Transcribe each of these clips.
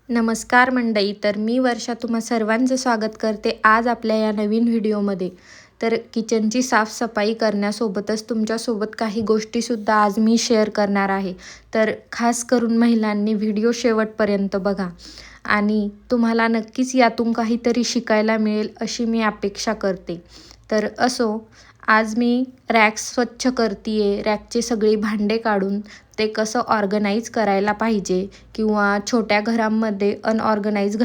नमस्कार मंडळी. तर मी वर्षा तुम्हा सर्वांचं स्वागत करते आज आपल्या या नवीन व्हिडिओमध्ये. तर किचनची साफसफाई करण्यासोबतच तुमच्यासोबत काही गोष्टीसुद्धा आज मी शेअर करणार आहे. तर खास करून महिलांनी व्हिडिओ शेवटपर्यंत बघा आणि तुम्हाला नक्कीच यातून काहीतरी शिकायला मिळेल अशी मी अपेक्षा करते. तर असो, आज मी रॅक स्वच्छ करते रॅकचे सगळी भांडे काढून ते कसं ऑर्गनाईज करायला पाहिजे किंवा छोट्या घरांमध्ये अनऑर्गनाईज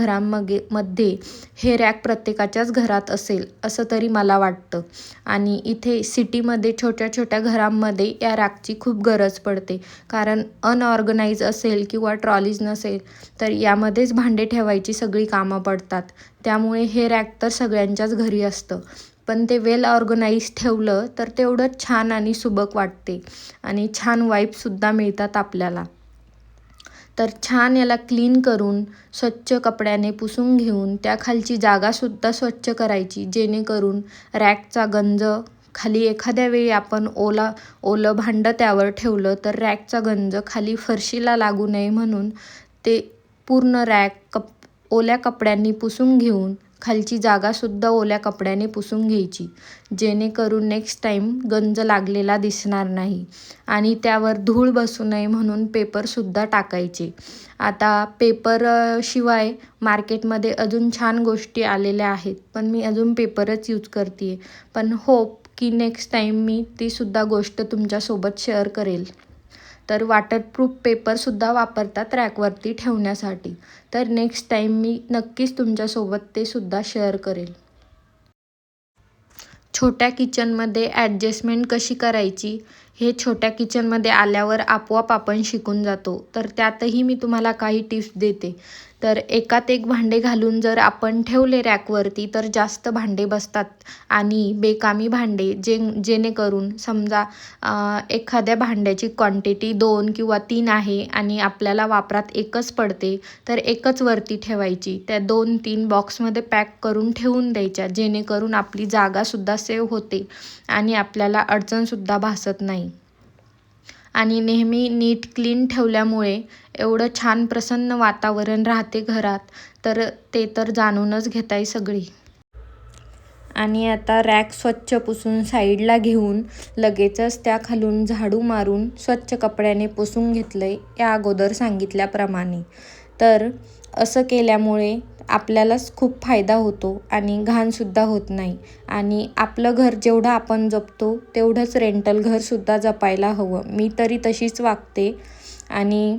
मध्ये हे रॅक प्रत्येकाच्याच घरात असेल असं तरी मला वाटतं. आणि इथे सिटीमध्ये छोट्या छोट्या घरांमध्ये या रॅकची खूप गरज पडते, कारण अनऑर्गनाईज असेल किंवा ट्रॉलीज नसेल तर यामध्येच भांडे ठेवायची सगळी कामं पडतात. त्यामुळे हे रॅक तर सगळ्यांच्याच घरी असतं, पण ते वेल ऑर्गनाईज ठेवलं तर तेवढंच छान आणि सुबक वाटते आणि छान वाईबसुद्धा मिळतात आपल्याला. तर छान याला क्लीन करून स्वच्छ कपड्याने पुसून घेऊन त्याखालची जागासुद्धा स्वच्छ करायची, जेणेकरून रॅकचा गंज खाली एखाद्या वेळी आपण ओलं भांडं त्यावर ठेवलं तर रॅकचा गंज खाली फरशीला लागू नये म्हणून ते पूर्ण रॅक ओल्या कपड्यांनी पुसून घेऊन खालची जागासुद्धा ओल्या कपड्याने पुसून घ्यायची, जेणेकरून नेक्स्ट टाईम गंज लागलेला दिसणार नाही. आणि त्यावर धूळ बसू नये म्हणून पेपरसुद्धा टाकायचे. आता पेपर शिवाय मार्केटमध्ये अजून छान गोष्टी आलेल्या आहेत, पण मी अजून पेपरच यूज करते आहे. पण होप की नेक्स्ट टाईम मी तीसुद्धा गोष्ट तुमच्यासोबत शेअर करेल. तर वॉटरप्रूफ पेपरसुद्धा वापरतात रॅकवरती ठेवण्यासाठी. तर नेक्स्ट टाईम मी नक्कीच तुमच्यासोबत ते सुद्धा शेअर करेल. छोट्या किचनमध्ये ॲडजस्टमेंट कशी करायची हे छोट्या किचनमध्ये आल्यावर आपोआप आपण शिकून जातो. तर त्यातही मी तुम्हाला काही टिप्स देते. तर एकात एक भांडे घालून जर आपण ठेवले रॅकवरती तर जास्त भांडे बसतात आणि बेकामी भांडे जेणेकरून समजा एखाद्या भांड्याची क्वांटिटी 2 किंवा 3 आहे आणि आपल्याला वापरात एकच पडते, तर एकच वरती ठेवायची. त्या 2-3 बॉक्समध्ये पॅक करून ठेवून द्यायच्या, जेणेकरून आपली जागासुद्धा सेव्ह होते आणि आपल्याला अडचणसुद्धा भासत नाही. आणि नेहमी नीट क्लीन ठेवल्यामुळे एवढं छान प्रसन्न वातावरण राहते घरात, तर ते तर जाणूनच घेताय सगळी. आणि आता रॅक स्वच्छ पुसून साईडला घेऊन लगेचच त्याखालून झाडू मारून स्वच्छ कपड्याने पुसून घेतलंय या अगोदर सांगितल्याप्रमाणे. तर असं केल्यामुळे आपल्यालाच खूप फायदा होतो आणि घाणसुद्धा होत नाही. आणि आपलं घर जेवढं आपण जपतो तेवढंच रेंटल घरसुद्धा जपायला हवं. मी तरी तशीच वागते आणि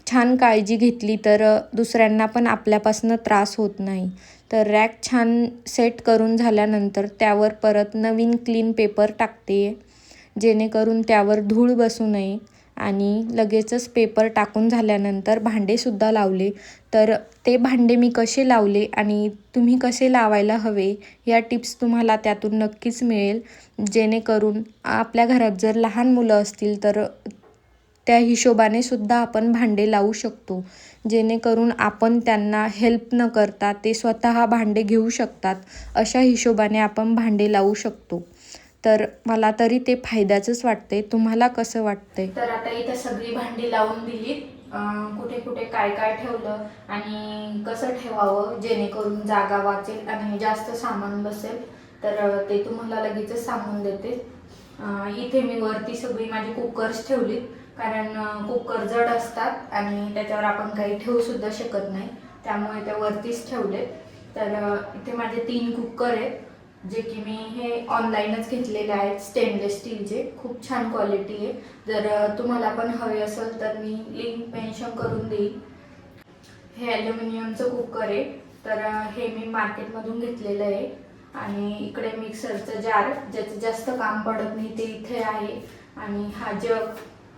छान काळजी घेतली तर दुसऱ्यांना पण आपल्यापासून त्रास होत नाही. तर रॅक छान सेट करून झाल्यानंतर त्यावर परत नवीन क्लीन पेपर टाकते, जेणेकरून त्यावर धूळ बसू नये. आणि लगेचच पेपर टाकून झाल्यानंतर भांडेसुद्धा लावले. तर ते भांडे मी कसे लावले आणि तुम्ही कसे लावायला हवे या टिप्स तुम्हाला त्यातून नक्कीच मिळेल, जेणेकरून आपल्या घरात जर लहान मुलं असतील तर त्या हिशोबाने सुद्धा आपण भांडे लावू शकतो, जेणेकरून आपण त्यांना हेल्प न करता ते स्वतः भांडे घेऊ शकतात अशा हिशोबाने आपण भांडे लावू शकतो. तर मला तरी ते फायद्याचंच वाटते. तुम्हाला कसं वाटतंय? तर आता इथं सगळी भांडी लावून दिली, कुठे कुठे काय काय ठेवलं आणि कसं ठेवावं जेणेकरून जागा वाचेल आणि जास्त सामान बसेल, तर ते तुम्हाला लगेचच सांगून देते. इथे मी वरती सगळी माझी कुकर्स ठेवलीत, कारण कुकर जड असतात आणि त्याच्यावर आपण काही ठेवूसुद्धा शकत नाही, त्यामुळे ते वरतीच ठेवलेत. तर इथे माझे 3 कुकर आहेत, जे की मी हे ऑनलाईनच घेतलेले आहेत, स्टेनलेस स्टीलचे. खूप छान क्वालिटी आहे. जर तुम्हाला पण हवे असेल तर मी लिंक मेन्शन करून देईन. हे ॲल्युमिनियमचं कुकर आहे, तर हे मी मार्केटमधून घेतलेलं आहे. आणि इकडे मिक्सरचं जार, ज्याचं जास्त काम पडत नाही ते इथे आहे. आणि हा जग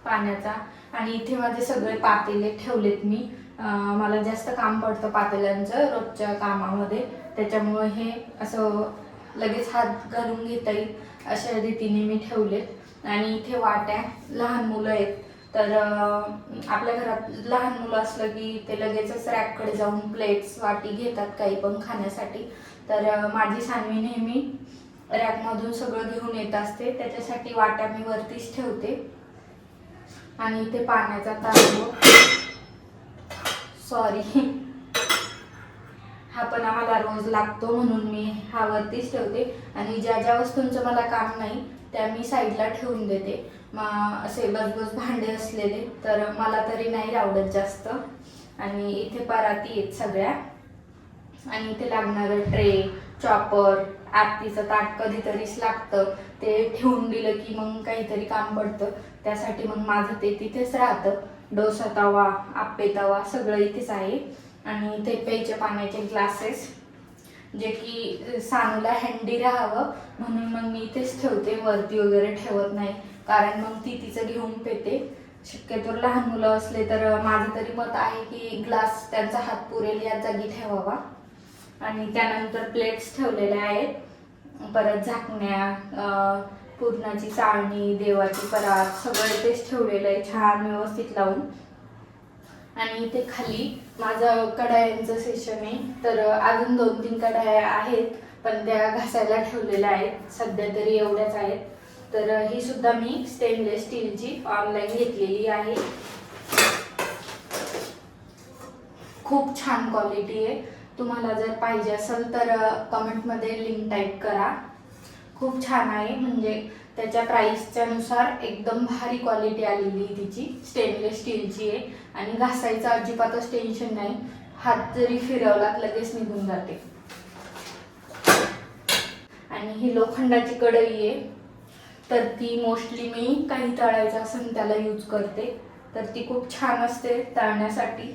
पाण्याचा. आणि इथे माझे सगळे पातेले ठेवलेत मी. मला जास्त काम पडतं पातेल्यांचं रोजच्या कामामध्ये, त्याच्यामुळे हे असं लगेच हात घालून घेता येईल अशा रीतीने मी ठेवलेत. आणि इथे वाट्या, लहान मुलं आहेत तर आपल्या घरात लहान मुलं असलं की ते लगेचच रॅककडे जाऊन प्लेट्स वाटी घेतात काही पण खाण्यासाठी. तर माझी सानवी नेहमी रॅकमधून सगळं घेऊन येत असते, त्याच्यासाठी वाट्या मी वरतीच ठेवते. आणि इथे पाण्याचा तांब्या, सॉरी हा पण आम्हाला रोज लागतो म्हणून मी हा वरतीच ठेवते आणि ज्या ज्या वस्तूंचं मला काम नाही त्या मी साईडला ठेवून देते. असे बसबस भांडे असलेले तर मला तरी नाही आवडत जास्त. आणि इथे पराती आहेत सगळ्या आणि इथे लागणारं ट्रे, चॉपर, आरतीचं ताट कधीतरीच लागतं, ते ठेवून दिलं की मग काहीतरी काम पडतं, त्यासाठी मग माझं ते तिथेच राहतं. डोसा तवा, आप्पे तवा सगळं इथेच आहे. आणि इथे प्यायच्या पाण्याचे ग्लासेस, जे की सानूला हँडी राहावं म्हणून मग मी इथेच ठेवते, वरती वगैरे ठेवत नाही, कारण मग ती तिचं घेऊन पेते. शक्यतो लहान मुलं असले तर माझं तरी मत आहे की ग्लास त्यांचा हात पुरेल या जागी ठेवावा. आणि त्यानंतर प्लेट्स ठेवलेल्या आहेत, परत झाकण्या, पूर्णाची चाळणी, देवाची परात सगळं इथेच ठेवलेलं आहे छान व्यवस्थित लावून. आणि इथे खाली माझं कढायांचं सेशन आहे, तर अजून 2-3 कढाया आहेत पण त्या घासायला ठेवलेल्या आहेत, सध्या तरी एवढ्याच आहेत. तर ही सुद्धा मी स्टेनलेस स्टीलची ऑनलाईन घेतलेली आहे. खूप छान क्वालिटी आहे. तुम्हाला जर पाहिजे असेल तर कमेंटमध्ये लिंक टाईप करा. खूप छान आहे, म्हणजे त्याच्या प्राईसच्या नुसार एकदम भारी क्वालिटी आलेली आहे तिची. स्टेनलेस स्टीलची आहे आणि घासायचं अजिबातच टेन्शन नाही, हात जरी फिरवलात लगेच निघून जाते. आणि ही लोखंडाची कढई आहे, तर ती मोस्टली मी काही तळायचं असेल त्याला यूज करते, तर ती खूप छान असते तळण्यासाठी.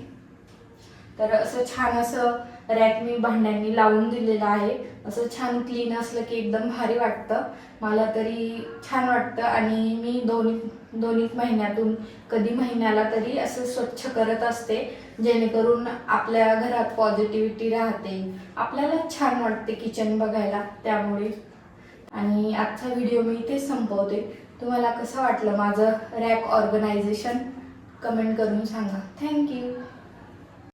तर असं छान असं रॅक मी भांड्यांनी लावून दिलेलं आहे. असं छान क्लीन असलं की एकदम भारी वाटतं, मला तरी छान वाटतं. आणि मी दोन्ही महिन्यातून कधी महिन्याला तरी असं स्वच्छ करत असते, जेणेकरून आपल्या घरात पॉझिटिव्हिटी राहते, आपल्याला छान वाटते किचन बघायला त्यामुळे. आणि आजचा व्हिडिओ मी इथेच संपवते. तुम्हाला कसं वाटलं माझं रॅक ऑर्गनायझेशन कमेंट करून सांगा. थँक्यू.